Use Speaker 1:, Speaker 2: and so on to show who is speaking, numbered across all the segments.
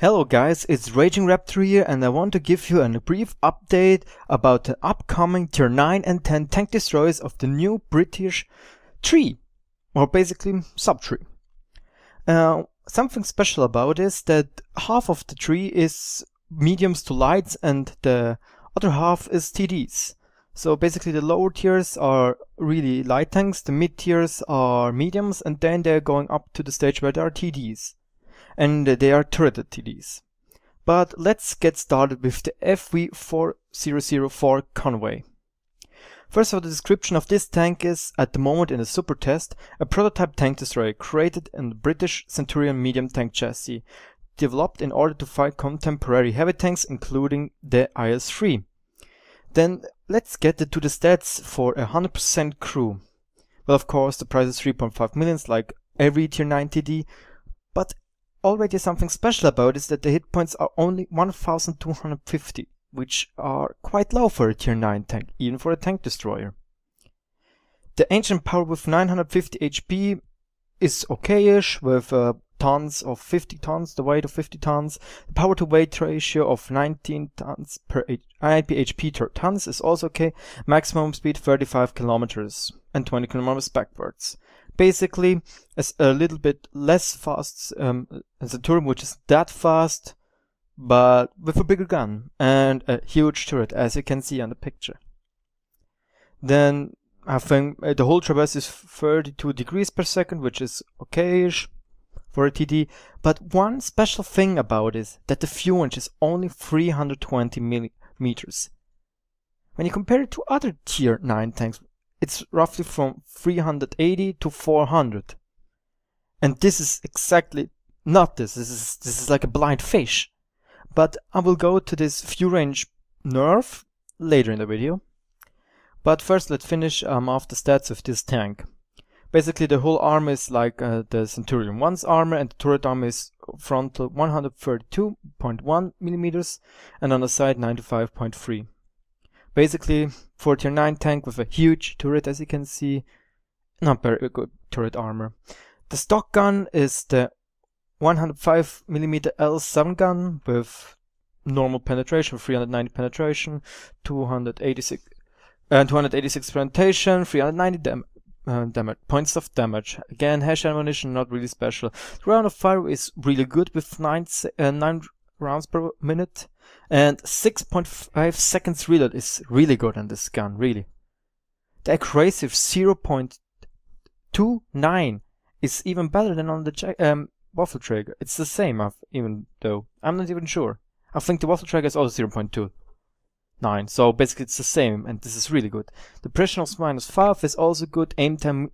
Speaker 1: Hello guys, it's Raging Raptor here and I want to give you a brief update about the upcoming Tier 9 and 10 tank destroyers of the new British tree, or basically sub-tree. Something special about is that half of the tree is mediums to lights and the other half is TDs. So basically the lower tiers are really light tanks, the mid tiers are mediums, and then they're going up to the stage where there are TDs. And they are turreted TDs. But let's get started with the FV4004 Conway. First of all, the description of this tank is, at the moment in the Supertest, a prototype tank destroyer created in the British Centurion medium tank chassis, developed in order to fight contemporary heavy tanks including the IS-3. Then let's get to the stats for a 100% crew. Well, of course, the price is 3.5 million like every Tier 9 TD, but already something special about is that the hit points are only 1250, which are quite low for a Tier 9 tank, even for a tank destroyer. The engine power with 950 HP is okayish, with tons of 50 tons, the weight of 50 tons. The power to weight ratio of 19 tons per HP per tons is also okay. Maximum speed 35 kilometers and 20 kilometers backwards. Basically, it's a little bit less fast as a turret, which is that fast, but with a bigger gun and a huge turret, as you can see on the picture. Then I think the whole traverse is 32 degrees per second, which is okayish for a TD. But one special thing about it is that the Viewrange is only 320 millimeters. When you compare it to other Tier 9 tanks, it's roughly from 380 to 400. And this is exactly not this. This is like a blind fish. But I will go to this Viewrange nerf later in the video. But first let's finish off the stats of this tank. Basically the whole armor is like the Centurion 1's armor, and the turret armor is frontal 132.1 millimeters and on the side 95.3. Basically, for Tier 9 tank with a huge turret, as you can see, not very good turret armor. The stock gun is the 105mm L7 gun with normal penetration, 390 penetration, 286 penetration, 390 points of damage. Again, hash ammunition, not really special. The round of fire is really good with 9 rounds per minute, and 6.5 seconds reload is really good on this gun, really. The accuracy of 0.29 is even better than on the waffle trigger. It's the same, even though I'm not even sure. I think the waffle trigger is also 0.29, so basically it's the same, and this is really good. The precision of -5 is also good. Aim time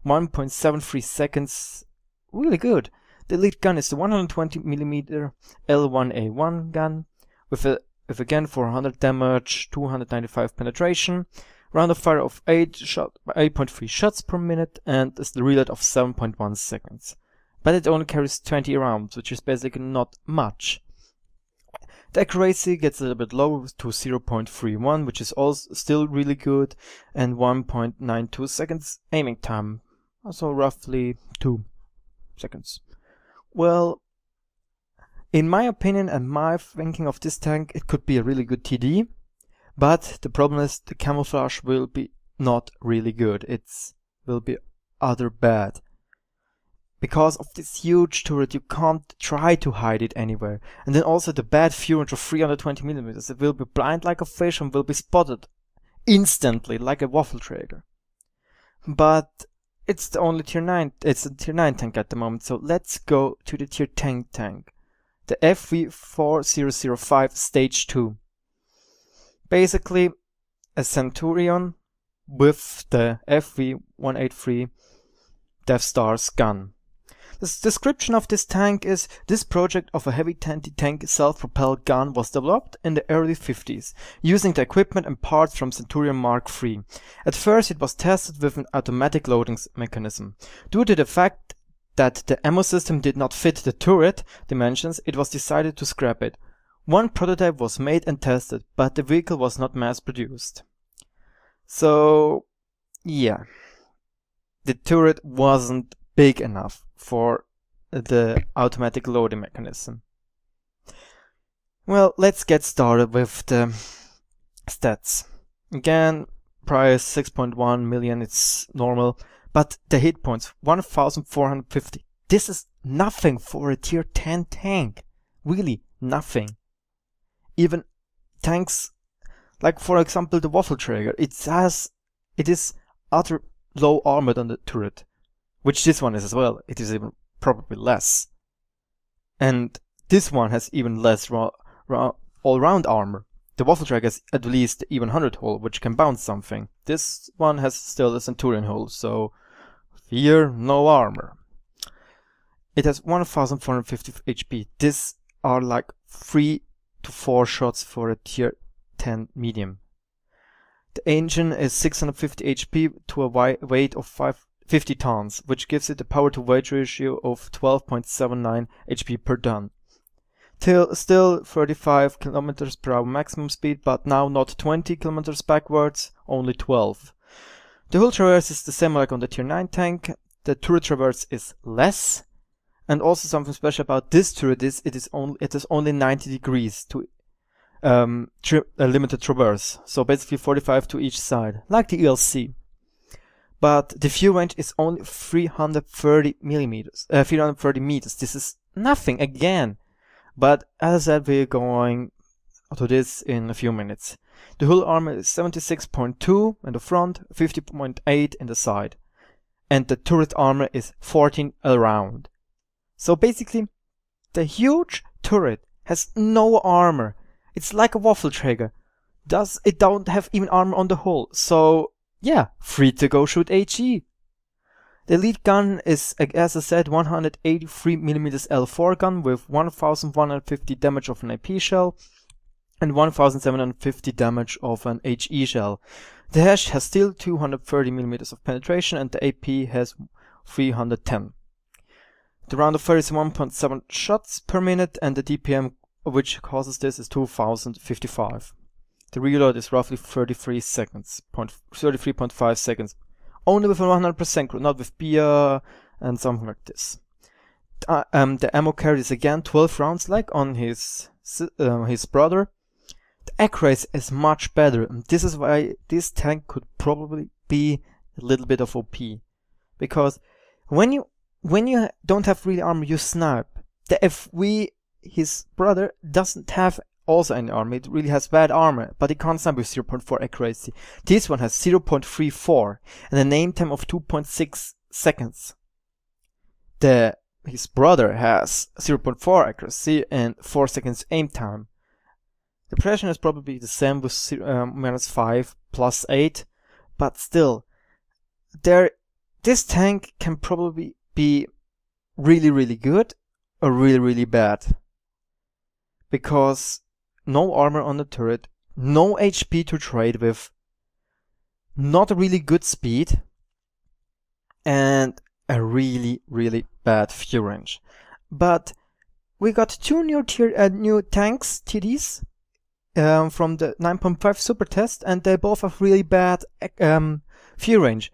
Speaker 1: 1.73 seconds, really good. The lead gun is the 120mm L1A1 gun with again 400 damage, 295 penetration, round of fire of 8.3 shots per minute, and is the reload of 7.1 seconds. But it only carries 20 rounds, which is basically not much. The accuracy gets a little bit lower to 0.31, which is also still really good, and 1.92 seconds aiming time, also roughly 2 seconds. Well, in my opinion and my thinking of this tank, it could be a really good TD, but the problem is the camouflage will be not really good. It will be other bad. Because of this huge turret, you can't try to hide it anywhere. And then also the bad Viewrange of 320mm. It will be blind like a fish and will be spotted instantly like a waffle trigger. But it's the only Tier 9, it's a Tier 9 tank at the moment, so let's go to the Tier 10 tank. The FV4005 Stage 2. Basically, a Centurion with the FV183 Death Star's gun. The description of this tank is, this project of a heavy anti-tank self-propelled gun was developed in the early 50s, using the equipment and parts from Centurion Mark III. At first it was tested with an automatic loading mechanism. Due to the fact that the ammo system did not fit the turret dimensions, it was decided to scrap it. One prototype was made and tested, but the vehicle was not mass-produced. So, yeah. The turret wasn't big enough for the automatic loading mechanism. Well, let's get started with the stats. Again, price 6.1 million, it's normal, but the hit points 1450. This is nothing for a tier 10 tank. Really nothing. Even tanks like, for example, the Waffle Traeger, it is utter low armored on the turret, which this one is as well. It is even probably less. And this one has even less all-round armor. The Waffle Traeger has at least the even 100 hull, which can bounce something. This one has still the Centurion hull, so here, no armor. It has 1450 HP. These are like 3 to 4 shots for a tier 10 medium. The engine is 650 HP to a weight of 50 tons, which gives it a power to weight ratio of 12.79 HP per ton. Still 35 km per hour maximum speed, but now not 20 km backwards, only 12. The hull traverse is the same like on the tier 9 tank. The turret traverse is less, and also something special about this turret is it is only 90 degrees to a limited traverse, so basically 45 to each side, like the ELC. But the view range is only 330 meters. This is nothing again. But as I said, we're going to this in a few minutes. The hull armor is 76.2 in the front, 50.8 in the side, and the turret armor is 14 around. So basically, the huge turret has no armor. It's like a Waffle Traeger. It don't have even armor on the hull. So yeah, free to go shoot HE. The lead gun is, as I said, 183mm L4 gun with 1150 damage of an AP shell and 1750 damage of an HE shell. The Hash has still 230mm of penetration and the AP has 310. The round of fire is 1.7 shots per minute and the DPM which causes this is 2055. The reload is roughly 33.5 seconds. Only with a 100% crew, not with BIA and something like this. The ammo carry is again 12 rounds like on his brother. The accuracy is much better, and this is why this tank could probably be a little bit of OP. Because when you don't have really armor, you snipe. The FV, his brother, doesn't have also any armor. It really has bad armor, but it can't snipe with 0.4 accuracy. This one has 0.34 and a name time of 2.6 seconds. His brother has 0.4 accuracy and 4 seconds aim time. The precision is probably the same with -5 plus 8, but still, this tank can probably be really, really good or really, really bad. Because no armor on the turret, no HP to trade with, not a really good speed, and a really, really bad view range. But we got two new tanks, TDs, from the 9.5 Supertest, and they both have really bad view range.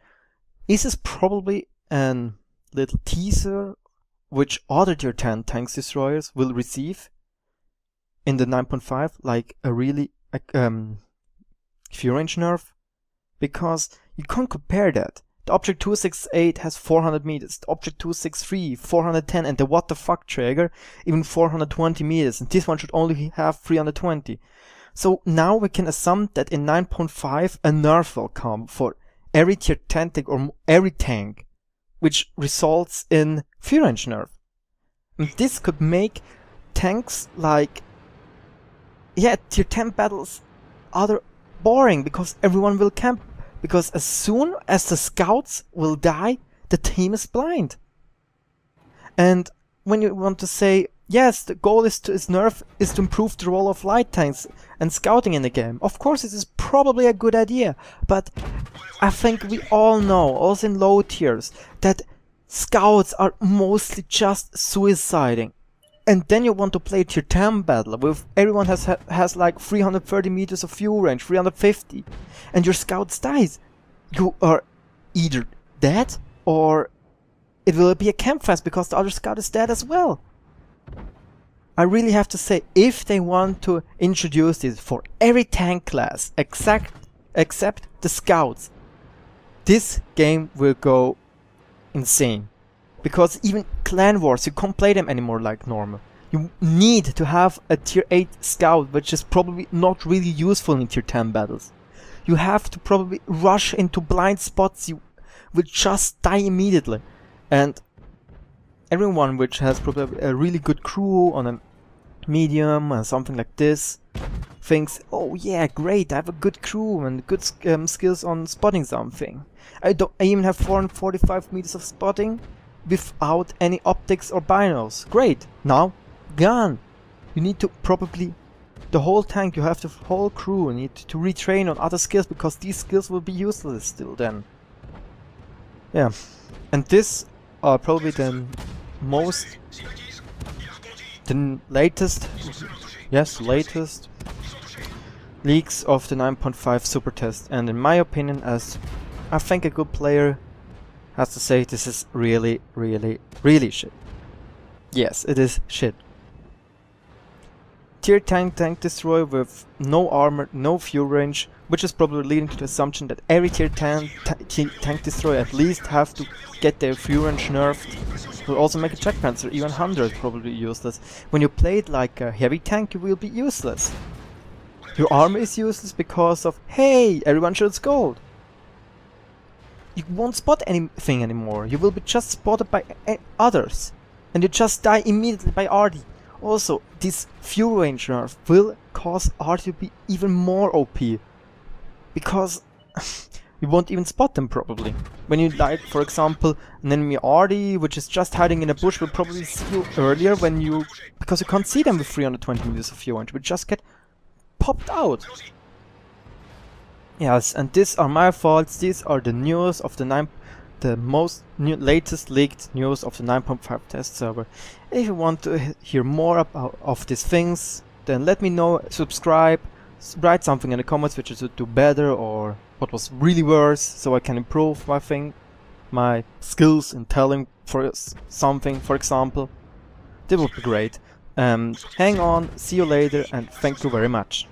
Speaker 1: This is probably a little teaser which other tier 10 tanks destroyers will receive in the 9.5, like a really Viewrange nerf, because you can't compare that. The Object 268 has 400 meters, the Object 263 410, and the what the fuck Traeger even 420 meters, and this one should only have 320. So now we can assume that in 9.5 a nerf will come for every tier 10 tank or every tank, which results in Viewrange nerf. And this could make tanks like tier 10 battles are boring because everyone will camp. Because as soon as the scouts will die, the team is blind. And when you want to say, yes, the goal is to improve the role of light tanks and scouting in the game, of course it is probably a good idea. But I think we all know, also in low tiers, that scouts are mostly just suiciding. And then you want to play tier 10 battle with everyone has like 330 meters of view range, 350, and your scouts dies. You are either dead or it will be a camp fest because the other scout is dead as well. I really have to say, if they want to introduce this for every tank class except the scouts, this game will go insane. Because even clan wars, you can't play them anymore like normal. You need to have a tier 8 scout, which is probably not really useful in tier 10 battles. You have to probably rush into blind spots, you will just die immediately. And everyone which has probably a really good crew on a medium or something like this thinks, oh yeah, great, I have a good crew and good skills on spotting something. I even have 445 meters of spotting without any optics or binos. Great, now gone. You need to probably the whole tank, you have the whole crew, you need to retrain on other skills because these skills will be useless still then. Yeah, and this are probably the latest leaks of the 9.5 Supertest, and in my opinion, as I think a good player has to say, this is really shit. Yes, it is shit. Tier 10 tank destroyer with no armor, no Viewrange, which is probably leading to the assumption that every tier 10 tank destroyer at least have to get their Viewrange nerfed. Will also make a Jack Panzer even 100 probably useless. When you play it like a heavy tank, you will be useless. Your armor is useless because of, hey, everyone shoots gold. You won't spot anything anymore. You will be just spotted by others, and you just die immediately by RD. Also, this Viewrange nerf will cause RD to be even more OP, because you won't even spot them probably. When you light, for example, an enemy RD which is just hiding in a bush will probably see you earlier because you can't see them with 320 meters of Viewrange, will just get popped out. Yes, and these are my thoughts. These are the news of the latest leaked news of the 9.5 test server. If you want to hear more of these things, then let me know, subscribe, write something in the comments which I should do better or what was really worse, so I can improve my skills in telling for something, for example. That would be great. Hang on, see you later, and thank you very much.